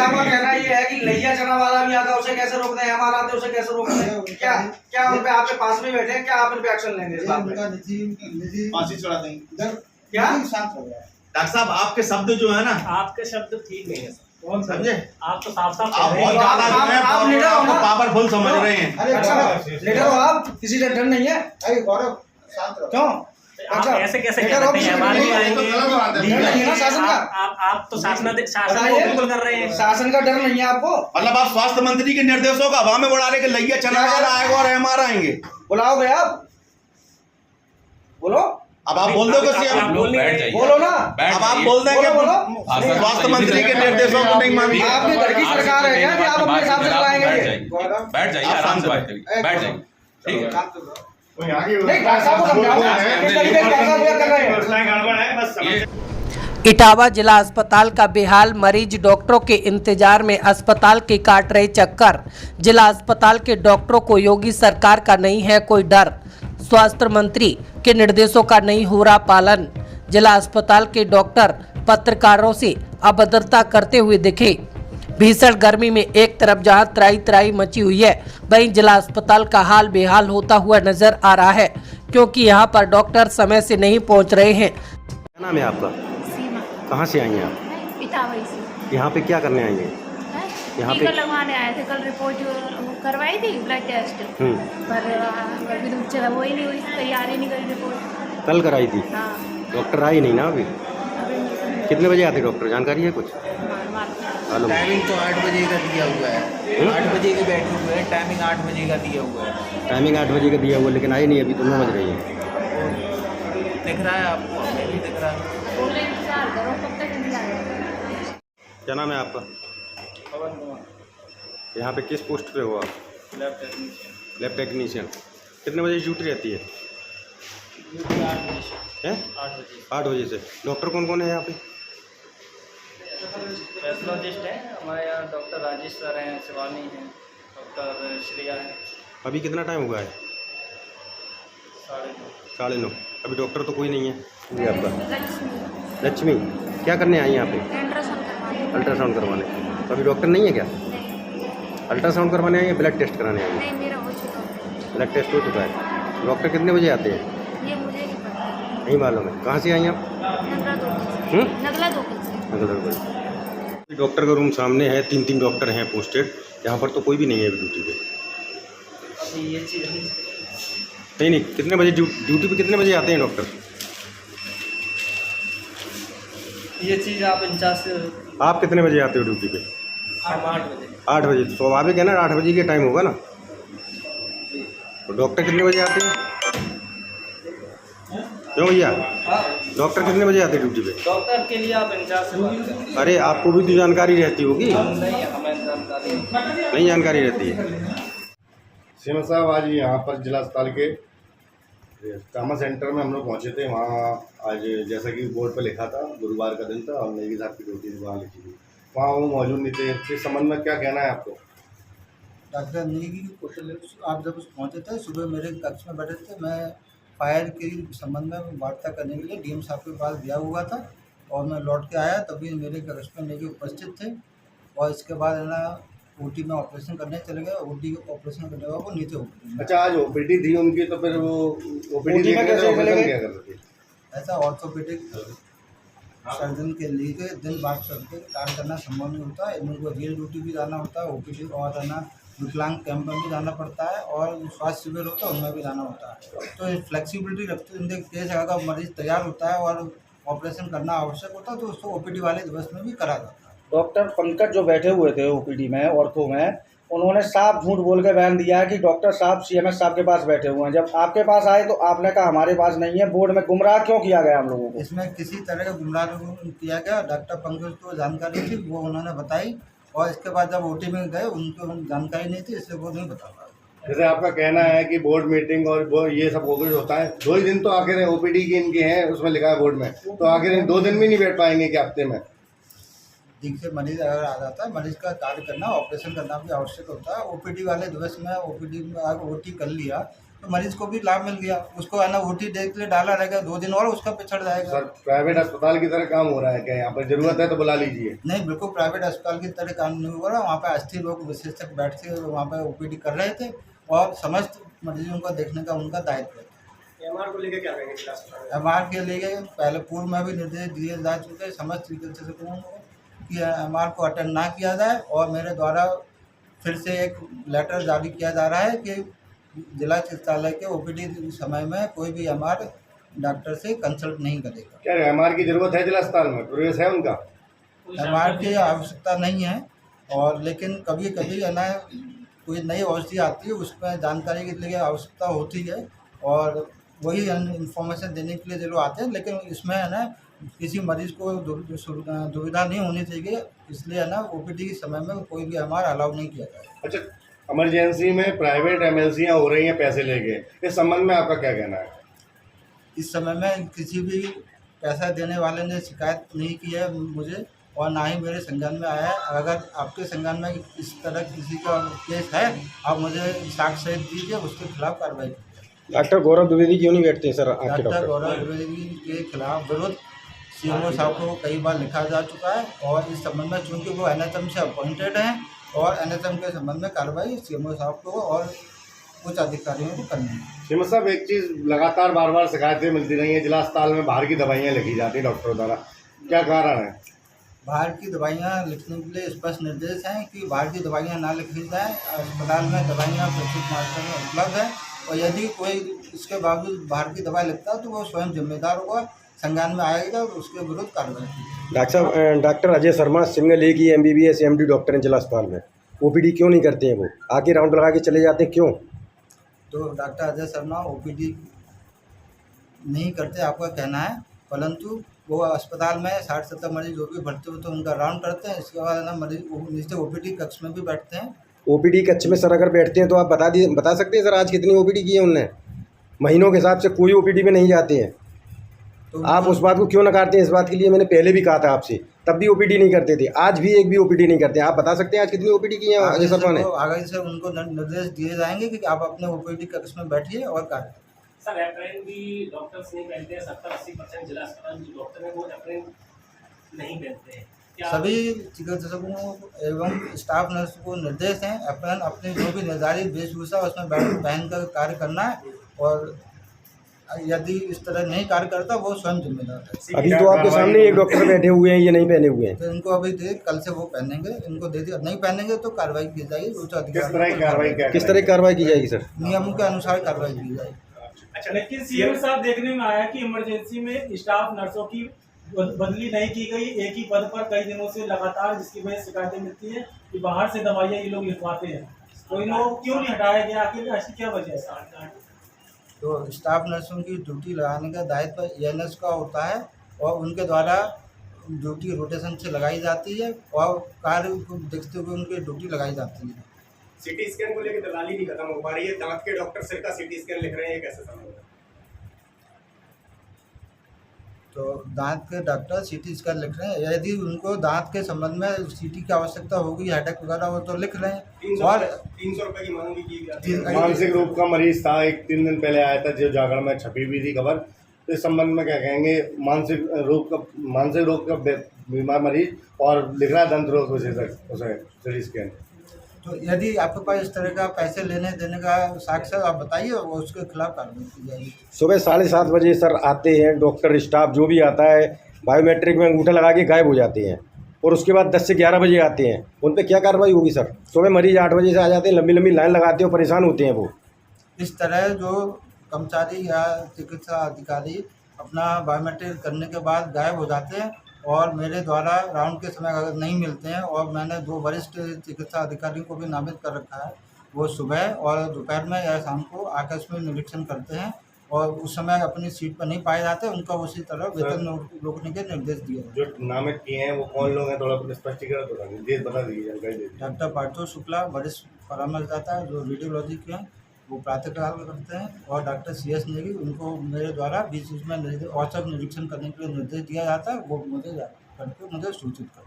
आपका कहना ये है कि लैया चना वाला भी आता, उसे कैसे रोक दें, हमारा आते उसे कैसे रोक दें? क्या क्या उन पे आपके पास में बैठे हैं, क्या आप इन पे एक्शन लेंगे इस बात पे? फांसी चढ़ा देंगे। क्या डॉक्टर साहब आपके शब्द जो है ना, आपके शब्द ठीक नहीं है सर, समझे? आप तो साफ साफ आप कह रहे बहुत हैं। ज्यादा जो है आप लीडर हो ना? पावरफुल समझ रहे हैं। अच्छा लीडर हो आप, किसी का डर नहीं है? क्यों? आप ऐसे कैसे कह सकते हैं? हमारे भी आएंगे। डर नहीं है ना शासन का? आप तो शासन को बताइए, बिल्कुल कर रहे हैं। शासन का डर नहीं है आपको? मतलब आप स्वास्थ्य मंत्री के निर्देशों का हवा में उड़ा रहे कि लैया चना वाला आएगा और एमआर आएंगे। बुलाओगे आप? बोलो, अब आप बोल दो किसी आप बोल नहीं रहे। बोलो ना। अब आप बोल देंगे बोलो। स्वास्थ्य मंत्री के निर्देशों को नहीं मानेंगे। आपके घर की सरकार है क्या कि आप अपने हिसाब से चलाएंगे? बैठ जाइए, आराम से बात करिए, बैठ जाइए, ठीक है। नहीं, डॉक्टर साहब को समझाओ ना, किस तरीके से डॉक्टर साहब कर रहे हैं। इटावा जिला अस्पताल का बेहाल मरीज डॉक्टरों के इंतजार में अस्पताल के काट रहे चक्कर। जिला अस्पताल के डॉक्टरों को योगी सरकार का नहीं है कोई डर, स्वास्थ्य मंत्री के निर्देशों का नहीं हो रहा पालन। जिला अस्पताल के डॉक्टर पत्रकारों से अभद्रता करते हुए दिखे। भीषण गर्मी में एक तरफ जहां त्राई त्राई मची हुई है, वहीं जिला अस्पताल का हाल बेहाल होता हुआ नजर आ रहा है, क्योंकि यहां पर डॉक्टर समय से नहीं पहुंच रहे हैं। क्या नाम है आपका? सीमा। कहाँ से आई हैं आप? इटावा से। यहाँ पे क्या करने आई हैं? यहाँ टीका पे लगवाने आए थे, कल रिपोर्ट करवाई थी ब्लड टेस्ट, पर अभी तो वो ही नहीं हुई, तैयारी नहीं करी रिपोर्ट। कल कराई थी, हाँ डॉक्टर आई नहीं ना अभी? अभी कितने बजे आते डॉक्टर, जानकारी है कुछ? मालूम? टाइमिंग तो 8 बजे का दिया हुआ है, 8 बजे की बैठी हुई है, टाइमिंग 8 बजे का दिया हुआ है। टाइमिंग 8 बजे का दिया हुआ, लेकिन आई नहीं अभी, तो 9 बज रही है। दिख रहा है आपको? हमें भी दिख रहा है। बोले इंतजार करो, कब तक इंतजार करो। क्या नाम है आपका? पवन कुमार, यहाँ पे किस पोस्ट पे हो आप? Lab technician. Lab technician. कितने बजे ड्यूटी रहती है? 8 बजे से। हैं? 8 बजे। 8 बजे से। डॉक्टर कौन कौन है यहाँ पे? पैथोलॉजिस्ट हैं हमारे यहाँ, डॉक्टर राजेश सर हैं, शिवानी हैं, डॉक्टर श्रेया हैं। अभी कितना टाइम हुआ है? 9:30। 9:30। अभी डॉक्टर तो कोई नहीं है? जी आपका? लक्ष्मी। लक्ष्मी। क्या करने आई यहाँ पे? अल्ट्रासाउंड करवाने। अल्ट्रासाउंड करवाने। तो अभी डॉक्टर नहीं है क्या? नहीं अल्ट्रासाउंड करवाने आई है, ब्लड टेस्ट कराने आई है? नहीं, मेरा हो चुका है। ब्लड टेस्ट हो चुका है। डॉक्टर कितने बजे आते हैं? ये मुझे नहीं पता। नहीं मालूम है। कहाँ से आई आप? नगला दोकल से। नगला दोकल से। डॉक्टर का रूम सामने है, 3 डॉक्टर हैं पोस्टेड। यहाँ पर तो कोई भी नहीं है अभी ड्यूटी पे। अभी ये चीज़ नहीं, कितने बजे ड्यूटी पे कितने बजे आते हैं डॉक्टर? आप इंचार्ज से। आप कितने बजे आते हो ड्यूटी पे? हम 8 बजे। 8 बजे। तो स्वाभाविक है ना, 8 बजे के टाइम होगा ना। तो डॉक्टर कितने बजे आते हैं? क्यों भैया, डॉक्टर कितने बजे आते हैं ड्यूटी पे? डॉक्टर के लिए आप इंचार्ज से बात करें। अरे आपको भी तो जानकारी रहती होगी। नहीं, हमें जानकारी नहीं जानकारी रहती है। सीमा साहब, आज यहाँ पर जिला अस्पताल के ट्रामा सेंटर में हम लोग पहुँचे थे। वहाँ आज जैसा कि बोर्ड पर लिखा था, गुरुवार का दिन था और नेगी साहब की ड्यूटी वहाँ लिखी थी, वहाँ वो मौजूद नहीं थे। इस संबंध में क्या कहना है आपको? डॉक्टर नेगी कौशल, आप जब पहुँचे थे सुबह मेरे कक्ष में बैठे थे, मैं फायर के संबंध में वार्ता करने के लिए डीएम साहब के पास गया हुआ था और मैं लौट के आया, तभी मेरे कक्ष में नेगी उपस्थित थे। और इसके बाद है ना ओटी में ऑपरेशन करने चले गए। ओटी ऑपरेशन करने के बाद वो नीचे हो गए। अच्छा, आज ओपीडी थी उनकी, तो फिर वो ओपीडी में कैसे ऑपरेशन क्या कर रहे थे? ऐसा ऑर्थोपेडिक सर्जन के लिए दिन बात करके कार्य करना संभव नहीं होता है। उनको रियल ड्यूटी भी जाना होता है, ओपीडी और है ना विकलांग कैंप में भी जाना पड़ता है और स्वास्थ्य शिविर होता है उनमें भी जाना होता है। तो फ्लेक्सिबिलिटी रखते हुए केस अगर मरीज तैयार होता है और ऑपरेशन करना आवश्यक होता है तो उसको ओपीडी वाले दिवस में भी करा जाता है। डॉक्टर पंकज जो बैठे हुए थे ओपीडी में, ऑर्थो में, उन्होंने साफ झूठ बोल के बयान दिया है कि डॉक्टर साहब सीएमएस साहब के पास बैठे हुए हैं। जब आपके पास आए तो आपने कहा हमारे पास नहीं है। बोर्ड में गुमराह क्यों किया गया हम लोगों को? इसमें किसी तरह का गुमराह किया गया। डॉक्टर पंकज को जानकारी थी, वो उन्होंने बताई और इसके बाद जब ओटी में गए उनको जानकारी नहीं थी, इसलिए वो नहीं बता पा रहे। जैसे आपका कहना है कि बोर्ड मीटिंग और वो ये सब ओपीडी होता है, 2 ही दिन तो आखिर ओपीडी की इनके हैं, उसमें लिखा है बोर्ड में, तो आखिर 2 दिन भी नहीं बैठ पाएंगे कि हफ्ते में? ठीक से मरीज अगर आ जाता है, मरीज का कार्य करना, ऑपरेशन करना भी आवश्यक होता है। ओपीडी वाले दिवस में ओपीडी में अगर ओटी कर लिया तो मरीज को भी लाभ मिल गया, उसको है ना OT डे के लिए डाला रहेगा, 2 दिन और उसका पिछड़ जाएगा। सर प्राइवेट अस्पताल की तरह काम हो रहा है क्या? यहाँ पर जरूरत है तो बुला लीजिए। नहीं, बिल्कुल प्राइवेट अस्पताल की तरह काम नहीं हो रहा। वहाँ पे अस्थिर लोग विशेषज्ञ बैठ के वहाँ पे OPD कर रहे थे और समस्त मरीजों को देखने का उनका दायित्व है। MR को लेकर क्या कहेंगे? MR के लिए पहले पूर्व में भी निर्देश दिए जा चुके हैं समस्त चिकित्सकों को कि MR को अटेंड ना किया जाए, और मेरे द्वारा फिर से एक लेटर जारी किया जा रहा है कि जिला चिकित्सालय के OPD समय में कोई भी MR डॉक्टर से कंसल्ट नहीं करेगा। क्या MR की जरूरत है जिला अस्पताल में? प्रवेश है उनका? MR की आवश्यकता नहीं है, और लेकिन कभी कभी है ना कोई नई औषधि आती है उसमें जानकारी के लिए आवश्यकता होती है, और वही इन्फॉर्मेशन देने के लिए जो लोग आते हैं, लेकिन इसमें है ना किसी मरीज को दुविधा नहीं होनी चाहिए, इसलिए है ना OPD के समय में कोई भी MR अलाउ नहीं किया जाए। अच्छा, इमरजेंसी में प्राइवेट MLCयाँ हो रही हैं पैसे लेके, इस संबंध में आपका क्या कहना है? इस समय में किसी भी पैसा देने वाले ने शिकायत नहीं की है मुझे, और ना ही मेरे संज्ञान में आया है। अगर आपके संज्ञान में इस तरह किसी का केस है, आप मुझे साक्ष्य सहित दीजिए, उसके खिलाफ कार्रवाई कीजिए। डॉक्टर गौरव द्विवेदी क्यों नहीं बैठते हैं सर? डॉक्टर गौरव द्विवेदी के खिलाफ विरोध CMO साहब को कई बार लिखा जा चुका है, और इस संबंध में चूँकि वो NHM से अपॉइंटेड हैं, और NHM के संबंध में कार्रवाई CMO साहब को और उच्च अधिकारियों को करनी है। श्रीमत साहब, एक चीज़ लगातार बार शिकायतें मिलती रही हैं, जिला अस्पताल में बाहर की दवाइयाँ लिखी जाती हैं डॉक्टरों द्वारा, क्या कारण है? बाहर की दवाइयाँ लिखने के लिए स्पष्ट निर्देश हैं कि बाहर की दवाइयाँ ना लिखी जाए। अस्पताल में दवाइयाँ प्रचुर मात्रा में उपलब्ध है, और यदि कोई इसके बावजूद बाहर की दवाई लिखता है तो वो स्वयं जिम्मेदार होगा, संज्ञान में आएगा और उसके विरुद्ध कार्रवाई की। डॉक्टर साहब, डॉक्टर अजय शर्मा सिंगल एक ही MBBS MD डॉक्टर हैं जिला अस्पताल में, OPD क्यों नहीं करते हैं? वो आके राउंड लगा के चले जाते हैं, क्यों? तो डॉक्टर अजय शर्मा OPD नहीं करते आपका कहना है, परंतु वो अस्पताल में 60-70 मरीज जो भी भर्ती होते हैं उनका राउंड करते हैं। इसके बाद ना मरीज नीचे OPD कक्ष में भी बैठते हैं। OPD कक्ष में सर अगर बैठते हैं तो आप बता सकते हैं सर आज कितनी OPD की है उनने? महीनों के हिसाब से कोई OPD में नहीं जाते हैं, तो आप उस बात को क्यों नकारते हैं? इस बात के लिए मैंने पहले भी कहा था आपसे, तब भी OPD नहीं करते थे, आज भी एक भी OPD नहीं करते। आप बता सकते हैं आज कितनी OPD की है अजय शर्मा ने? आगे से उनको निर्देश दिए जाएंगे कि आप अपने OPD कक्ष में बैठिए और कार्य। सर एप्रेन भी डॉक्टर्स नहीं पहनते हैं, 70-80% जिला अस्पताल जो डॉक्टर हैं वो एप्रेन नहीं पहनते हैं। सभी चिकित्सकों एवं स्टाफ नर्स को निर्देश हैं एप्रेन अपने जो भी निर्धारित वेशभूषा उसमें पहन कर कार्य करना है, और यदि इस तरह नहीं कार्य करता वो स्वयं जिम्मेदार है। अभी तो आपके सामने एक डॉक्टर बैठे हुए हैं, ये नहीं पहने हुए हैं, तो इनको अभी कल से वो पहनेंगे, इनको दे दिया, नहीं पहनेंगे तो कार्रवाई की जाएगी। किस तरह की कार्रवाई की जाएगी सर? नियमों के अनुसार कार्रवाई की जाएगी। अच्छा, लेकिन CM साहब देखने में आया कि इमरजेंसी में स्टाफ नर्सों की बदली नहीं की गई, एक ही पद पर कई दिनों से लगातार, जिसकी वजह से शिकायतें मिलती है कि बाहर से दवाइयाँ ये लोग लिखवाते हैं, तो इन लोगों को क्यों नहीं हटाया गया? आखिर ऐसी क्या वजह है? तो स्टाफ नर्सों की ड्यूटी लगाने का दायित्व ENS का होता है, और उनके द्वारा ड्यूटी रोटेशन से लगाई जाती है, और कार्य को देखते हुए उनकी ड्यूटी लगाई जाती है। CT स्कैन को लेकर दलाली नहीं खत्म हो पा रही है, दांत के डॉक्टर सिर का CT स्कैन लिख रहे हैं, कैसे संभव है? तो दांत के डॉक्टर CT स्कैन लिख रहे हैं, यदि उनको दांत के संबंध में CT की आवश्यकता होगी, हेडेक वगैरह हो तो लिख रहे हैं। और 300 रुपये की मांग भी की जाती है। मानसिक रोग का मरीज था, 3 दिन पहले आया था, जो जागरण में छपी हुई थी खबर, तो इस संबंध में क्या कहेंगे? मानसिक रोग का बीमार मरीज और लिख रहा है दंत रोग विशेषज्ञ उसे CT स्कैन। तो यदि आपके पास इस तरह का पैसे लेने देने का साक्ष्य आप बताइए, वो उसके खिलाफ कार्रवाई की जाएगी। सुबह 7:30 बजे सर आते हैं डॉक्टर स्टाफ जो भी आता है, बायोमेट्रिक में अंगूठा लगा के गायब हो जाते हैं, और उसके बाद 10 से 11 बजे आते हैं। उन पर क्या कार्रवाई होगी सर? सुबह मरीज 8 बजे से आ जाते हैं, लंबी लंबी लाइन लगाते हैं और परेशान होते हैं वो। इस तरह जो कर्मचारी या चिकित्सा अधिकारी अपना बायोमेट्रिक करने के बाद गायब हो जाते हैं, और मेरे द्वारा राउंड के समय अगर नहीं मिलते हैं, और मैंने 2 वरिष्ठ चिकित्सा अधिकारियों को भी नामित कर रखा है, वो सुबह और दोपहर में या शाम को आकस्मिक निरीक्षण करते हैं, और उस समय अपनी सीट पर नहीं पाए जाते, उनका उसी तरह वेतन रोकने के निर्देश दिए। जो नामित किए हैं वो कौन लोग हैं, थोड़ा स्पष्टीकरण तो निर्देश बता दीजिए, जानकारी दीजिए। डॉक्टर पार्थो शुक्ला वरिष्ठ परामर्शदाता है जो रेडियोलॉजी के हैं, वो प्रातःकाल करते हैं, और डॉक्टर CS नेगी, उनको मेरे द्वारा बीच में औचक निरीक्षण करने के लिए निर्देश दिया जाता है, वो मुझे सूचित कर